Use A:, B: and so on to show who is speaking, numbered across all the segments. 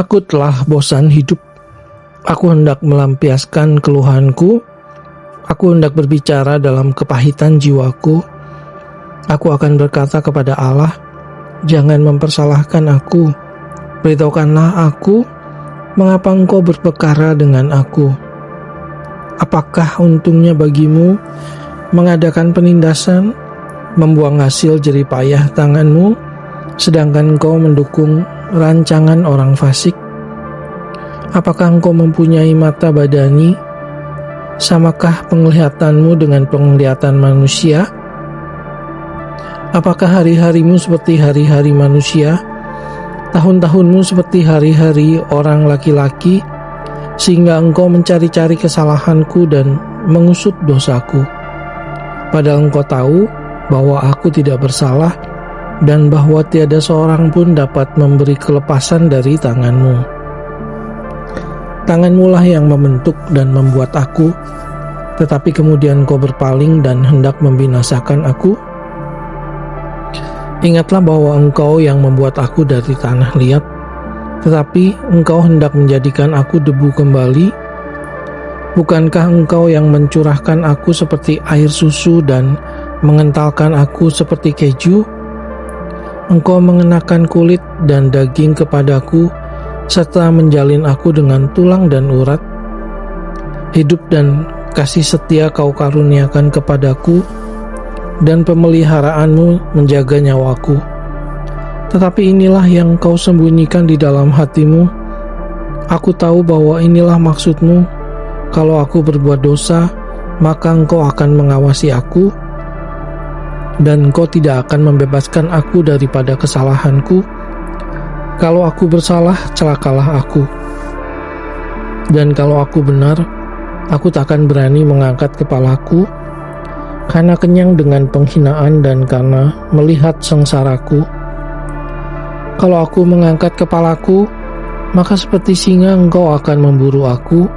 A: Aku telah bosan hidup. Aku hendak melampiaskan keluhanku. Aku hendak berbicara dalam kepahitan jiwaku. Aku akan berkata kepada Allah, jangan mempersalahkan aku. Beritahukanlah aku, mengapa engkau berperkara dengan aku? Apakah untungnya bagimu mengadakan penindasan, membuang hasil jerih payah tanganmu, sedangkan engkau mendukung rancangan orang fasik? Apakah engkau mempunyai mata badani? Samakah penglihatanmu dengan penglihatan manusia? Apakah hari-harimu seperti hari-hari manusia? Tahun-tahunmu seperti hari-hari orang laki-laki, sehingga engkau mencari-cari kesalahanku dan mengusut dosaku. Padahal engkau tahu bahwa aku tidak bersalah dan bahwa tiada seorang pun dapat memberi kelepasan dari tanganmu. Tanganmu lah yang membentuk dan membuat aku, tetapi kemudian engkau berpaling dan hendak membinasakan aku. Ingatlah bahwa engkau yang membuat aku dari tanah liat, tetapi engkau hendak menjadikan aku debu kembali. Bukankah engkau yang mencurahkan aku seperti air susu dan mengentalkan aku seperti keju? Engkau mengenakan kulit dan daging kepadaku, serta menjalin aku dengan tulang dan urat. Hidup dan kasih setia kau karuniakan kepadaku, dan pemeliharaanmu menjaga nyawaku. Tetapi inilah yang kau sembunyikan di dalam hatimu. Aku tahu bahwa inilah maksudmu. Kalau aku berbuat dosa, maka engkau akan mengawasi aku, dan engkau tidak akan membebaskan aku daripada kesalahanku. Kalau aku bersalah, celakalah aku. Dan kalau aku benar, aku takkan berani mengangkat kepalaku, karena kenyang dengan penghinaan dan karena melihat sengsaraku. Kalau aku mengangkat kepalaku, maka seperti singa engkau akan memburu aku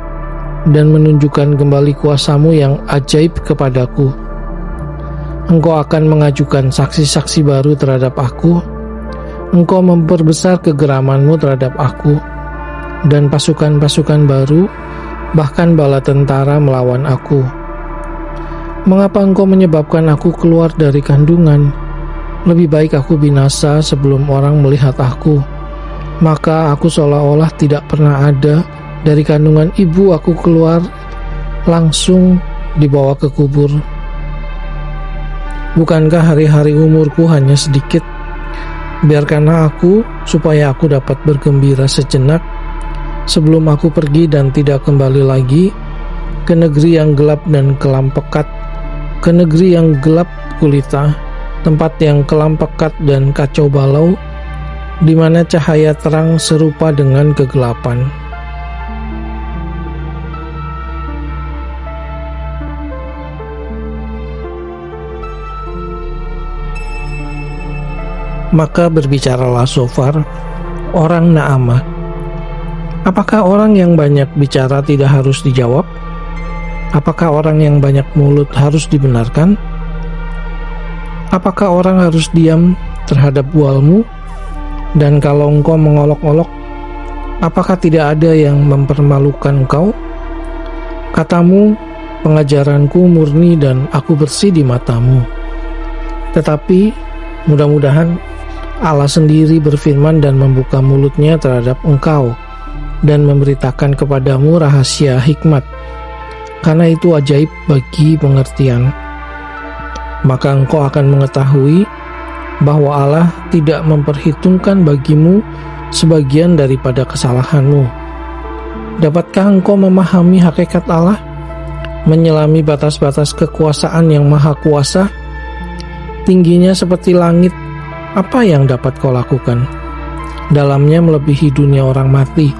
A: dan menunjukkan kembali kuasamu yang ajaib kepadaku. Engkau akan mengajukan saksi-saksi baru terhadap aku. Engkau memperbesar kegeramanmu terhadap aku, dan pasukan-pasukan baru, bahkan bala tentara melawan aku. Mengapa engkau menyebabkan aku keluar dari kandungan? Lebih baik aku binasa sebelum orang melihat aku. Maka aku seolah-olah tidak pernah ada. Dari kandungan ibu aku keluar, langsung dibawa ke kubur. Bukankah hari-hari umurku hanya sedikit? Biarkanlah aku, supaya aku dapat bergembira sejenak, sebelum aku pergi dan tidak kembali lagi ke negeri yang gelap dan kelam pekat, ke negeri yang gelap gulita, tempat yang kelam pekat dan kacau balau, di mana cahaya terang serupa dengan kegelapan. Maka berbicaralah Sofar, orang Naamah. Apakah orang yang banyak bicara tidak harus dijawab? Apakah orang yang banyak mulut harus dibenarkan? Apakah orang harus diam terhadap bualmu? Dan kalau engkau mengolok-olok, apakah tidak ada yang mempermalukan engkau? Katamu, pengajaranku murni dan aku bersih di matamu. Tetapi mudah-mudahan Allah sendiri berfirman dan membuka mulutnya terhadap engkau dan memberitakan kepadamu rahasia hikmat, karena itu ajaib bagi pengertian. Maka engkau akan mengetahui bahwa Allah tidak memperhitungkan bagimu sebagian daripada kesalahanmu. Dapatkah engkau memahami hakikat Allah, menyelami batas-batas kekuasaan yang maha kuasa? Tingginya seperti langit, apa yang dapat kau lakukan? Dalamnya melebihi dunia orang mati,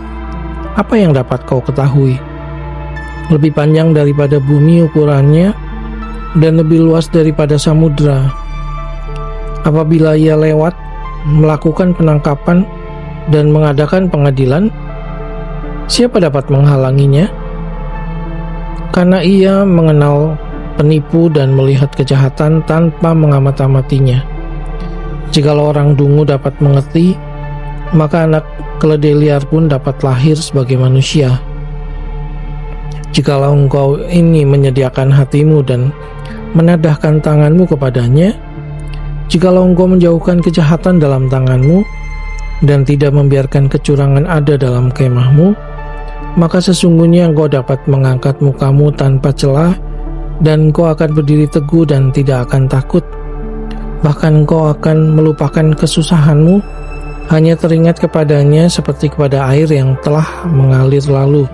A: apa yang dapat kau ketahui? Lebih panjang daripada bumi ukurannya, dan lebih luas daripada samudra. Apabila ia lewat, melakukan penangkapan, dan mengadakan pengadilan, siapa dapat menghalanginya? Karena ia mengenal penipu dan melihat kejahatan tanpa mengamat-amatinya. Jikalau orang dungu dapat mengerti, maka anak keledai liar pun dapat lahir sebagai manusia. Jikalau engkau ini menyediakan hatimu dan menadahkan tanganmu kepadanya, jikalau engkau menjauhkan kejahatan dalam tanganmu dan tidak membiarkan kecurangan ada dalam kemahmu, maka sesungguhnya engkau dapat mengangkat mukamu tanpa celah, dan engkau akan berdiri teguh dan tidak akan takut. Bahkan engkau akan melupakan kesusahanmu, hanya teringat kepadanya seperti kepada air yang telah mengalir lalu.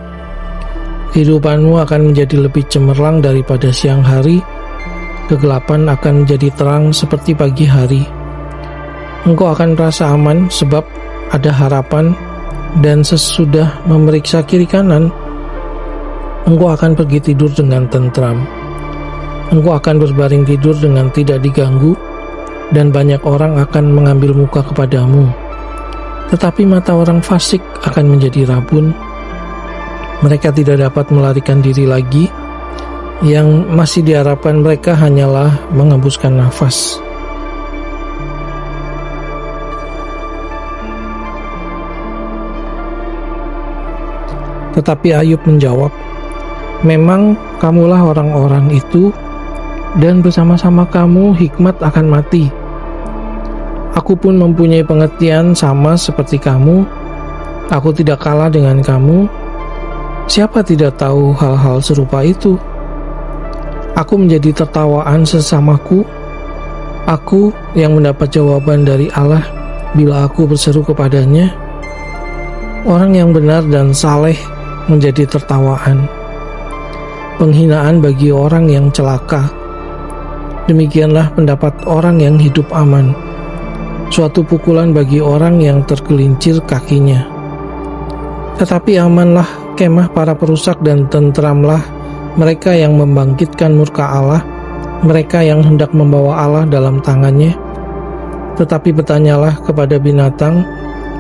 A: Kehidupanmu akan menjadi lebih cemerlang daripada siang hari, kegelapan akan menjadi terang seperti pagi hari. Engkau akan merasa aman sebab ada harapan, dan sesudah memeriksa kiri kanan, engkau akan pergi tidur dengan tentram. Engkau akan berbaring tidur dengan tidak diganggu, dan banyak orang akan mengambil muka kepadamu. Tetapi mata orang fasik akan menjadi rabun. Mereka tidak dapat melarikan diri lagi. Yang masih diharapkan mereka hanyalah mengembuskan nafas. Tetapi Ayub menjawab, "Memang kamulah orang-orang itu, dan bersama-sama kamu hikmat akan mati. Aku pun mempunyai pengertian sama seperti kamu. Aku tidak kalah dengan kamu. Siapa tidak tahu hal-hal serupa itu? Aku menjadi tertawaan sesamaku. Aku yang mendapat jawaban dari Allah bila aku berseru kepadanya. Orang yang benar dan saleh menjadi tertawaan. Penghinaan bagi orang yang celaka. Demikianlah pendapat orang yang hidup aman. Suatu pukulan bagi orang yang tergelincir kakinya. Tetapi amanlah kemah para perusak dan tentramlah mereka yang membangkitkan murka Allah, mereka yang hendak membawa Allah dalam tangannya. Tetapi bertanyalah kepada binatang,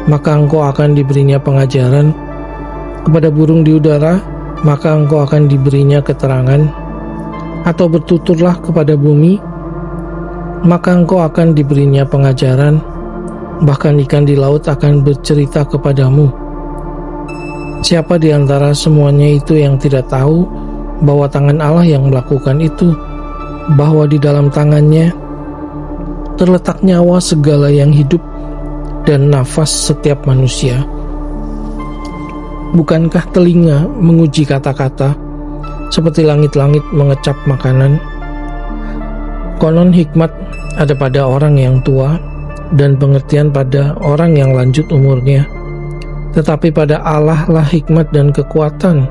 A: maka engkau akan diberinya pengajaran. Kepada burung di udara, maka engkau akan diberinya keterangan. Atau bertuturlah kepada bumi, maka engkau akan diberinya pengajaran. Bahkan ikan di laut akan bercerita kepadamu. Siapa di antara semuanya itu yang tidak tahu bahwa tangan Allah yang melakukan itu, bahwa di dalam tangannya terletak nyawa segala yang hidup dan nafas setiap manusia? Bukankah telinga menguji kata-kata, seperti langit-langit mengecap makanan? Konon hikmat ada pada orang yang tua, dan pengertian pada orang yang lanjut umurnya. Tetapi pada Allah lah hikmat dan kekuatan.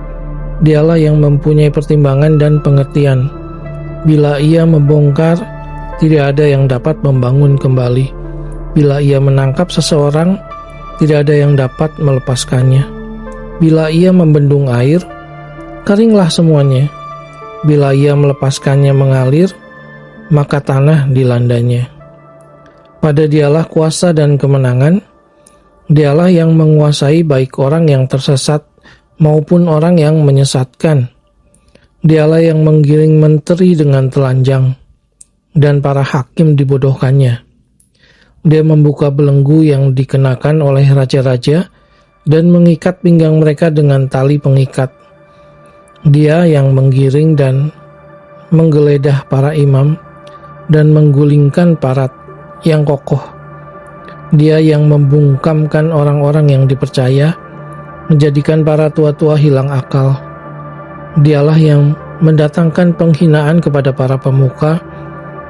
A: Dialah yang mempunyai pertimbangan dan pengertian. Bila ia membongkar, tidak ada yang dapat membangun kembali. Bila ia menangkap seseorang, tidak ada yang dapat melepaskannya. Bila ia membendung air, keringlah semuanya. Bila ia melepaskannya mengalir, maka tanah dilandanya. Pada dialah kuasa dan kemenangan. Dialah yang menguasai baik orang yang tersesat maupun orang yang menyesatkan. Dialah yang menggiring menteri dengan telanjang, dan para hakim dibodohkannya. Dia membuka belenggu yang dikenakan oleh raja-raja, dan mengikat pinggang mereka dengan tali pengikat. Dia yang menggiring dan menggeledah para imam, dan menggulingkan para yang kokoh. Dia yang membungkamkan orang-orang yang dipercaya, menjadikan para tua-tua hilang akal. Dialah yang mendatangkan penghinaan kepada para pemuka,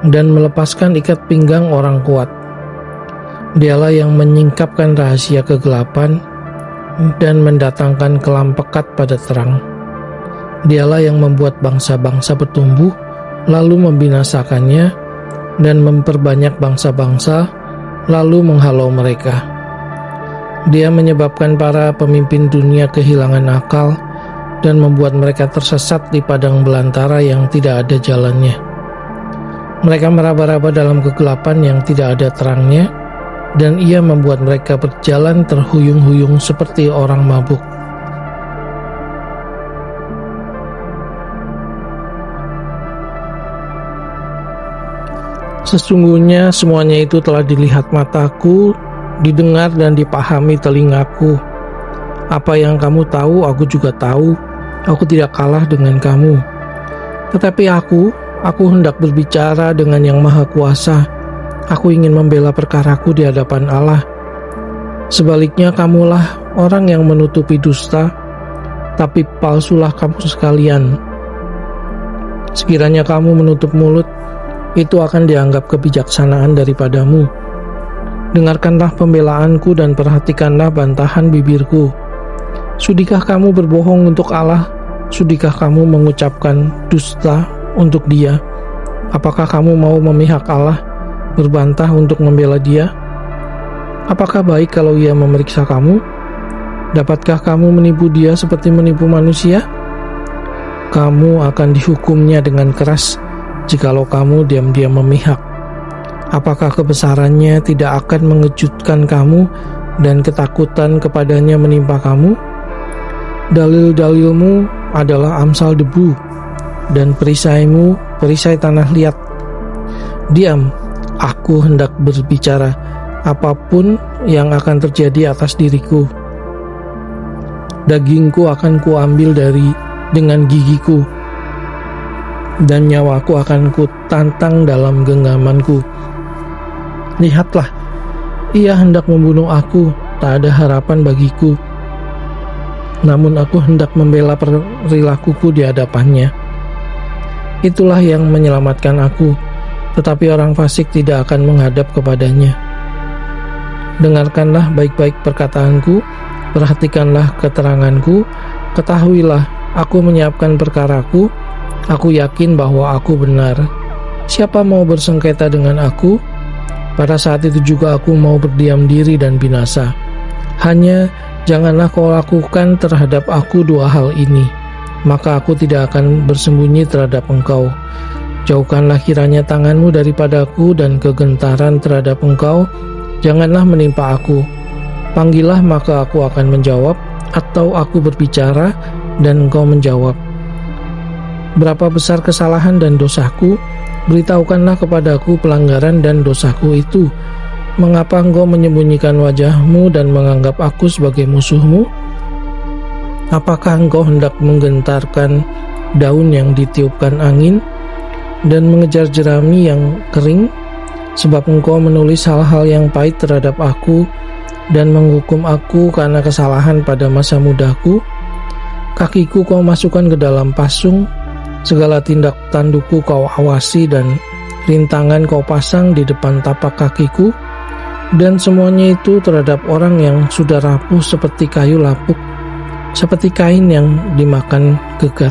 A: dan melepaskan ikat pinggang orang kuat. Dialah yang menyingkapkan rahasia kegelapan, dan mendatangkan kelam pekat pada terang. Dialah yang membuat bangsa-bangsa bertumbuh, lalu membinasakannya, dan memperbanyak bangsa-bangsa, lalu menghalau mereka. Dia menyebabkan para pemimpin dunia kehilangan akal, dan membuat mereka tersesat di padang belantara yang tidak ada jalannya. Mereka meraba-raba dalam kegelapan yang tidak ada terangnya, dan ia membuat mereka berjalan terhuyung-huyung seperti orang mabuk. Sesungguhnya semuanya itu telah dilihat mataku, didengar dan dipahami telingaku. Apa yang kamu tahu, aku juga tahu. Aku tidak kalah dengan kamu. Tetapi aku hendak berbicara dengan Yang Maha Kuasa. Aku ingin membela perkaraku di hadapan Allah. Sebaliknya kamulah orang yang menutupi dusta, tapi palsulah kamu sekalian. Sekiranya kamu menutup mulut, itu akan dianggap kebijaksanaan daripadamu. Dengarkanlah pembelaanku dan perhatikanlah bantahan bibirku. Sudikah kamu berbohong untuk Allah? Sudikah kamu mengucapkan dusta untuk Dia? Apakah kamu mau memihak Allah, berbantah untuk membela Dia? Apakah baik kalau Ia memeriksa kamu? Dapatkah kamu menipu Dia seperti menipu manusia? Kamu akan dihukumnya dengan keras jikalau kamu diam-diam memihak. Apakah kebesarannya tidak akan mengejutkan kamu dan ketakutan kepadanya menimpa kamu? Dalil-dalilmu adalah amsal debu, dan perisaimu perisai tanah liat. Diam, aku hendak berbicara apapun yang akan terjadi atas diriku. Dagingku akan kuambil dengan gigiku, dan nyawaku akan kutantang dalam genggamanku. Lihatlah, ia hendak membunuh aku, tak ada harapan bagiku. Namun aku hendak membela perilakuku di hadapannya. Itulah yang menyelamatkan aku, tetapi orang fasik tidak akan menghadap kepadanya. Dengarkanlah baik-baik perkataanku, perhatikanlah keteranganku, ketahuilah aku menyiapkan perkaraku, aku yakin bahwa aku benar. Siapa mau bersengketa dengan aku? Pada saat itu juga aku mau berdiam diri dan binasa. Hanya janganlah kau lakukan terhadap aku dua hal ini, maka aku tidak akan bersembunyi terhadap engkau. Jauhkanlah kiranya tanganmu daripadaku, dan kegentaran terhadap engkau janganlah menimpa aku. Panggillah maka aku akan menjawab, atau aku berbicara dan engkau menjawab. Berapa besar kesalahan dan dosaku? Beritahukanlah kepadaku pelanggaran dan dosaku itu. Mengapa engkau menyembunyikan wajahmu dan menganggap aku sebagai musuhmu? Apakah engkau hendak menggentarkan daun yang ditiupkan angin dan mengejar jerami yang kering? Sebab engkau menulis hal-hal yang pahit terhadap aku dan menghukum aku karena kesalahan pada masa mudaku. Kakiku kau masukkan ke dalam pasung, segala tindak tandukku kau awasi, dan rintangan kau pasang di depan tapak kakiku. Dan semuanya itu terhadap orang yang sudah rapuh seperti kayu lapuk, seperti kain yang dimakan gegat.